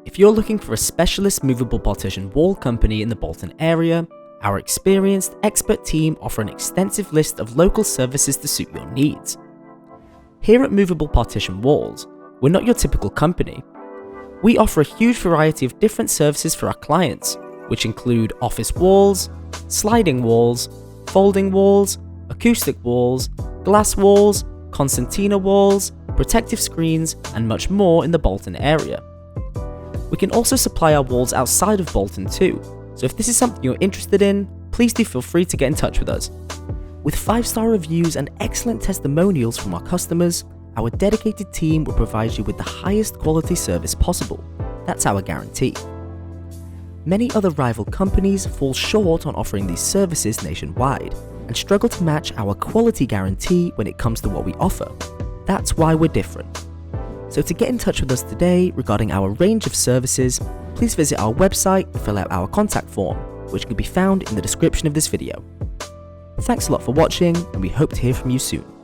If you're looking for a specialist movable partition wall company in the Bolton area, our experienced, expert team offer an extensive list of local services to suit your needs. Here at Movable Partition Walls, we're not your typical company. We offer a huge variety of different services for our clients, which include office walls, sliding walls, folding walls, acoustic walls, glass walls, concertina walls, protective screens, and much more in the Bolton area. We can also supply our walls outside of Bolton too, so if this is something you're interested in, please do feel free to get in touch with us. With 5-star reviews and excellent testimonials from our customers, our dedicated team will provide you with the highest quality service possible. That's our guarantee. Many other rival companies fall short on offering these services nationwide and struggle to match our quality guarantee when it comes to what we offer. That's why we're different. So to get in touch with us today regarding our range of services, please visit our website and fill out our contact form, which can be found in the description of this video. Thanks a lot for watching, and we hope to hear from you soon.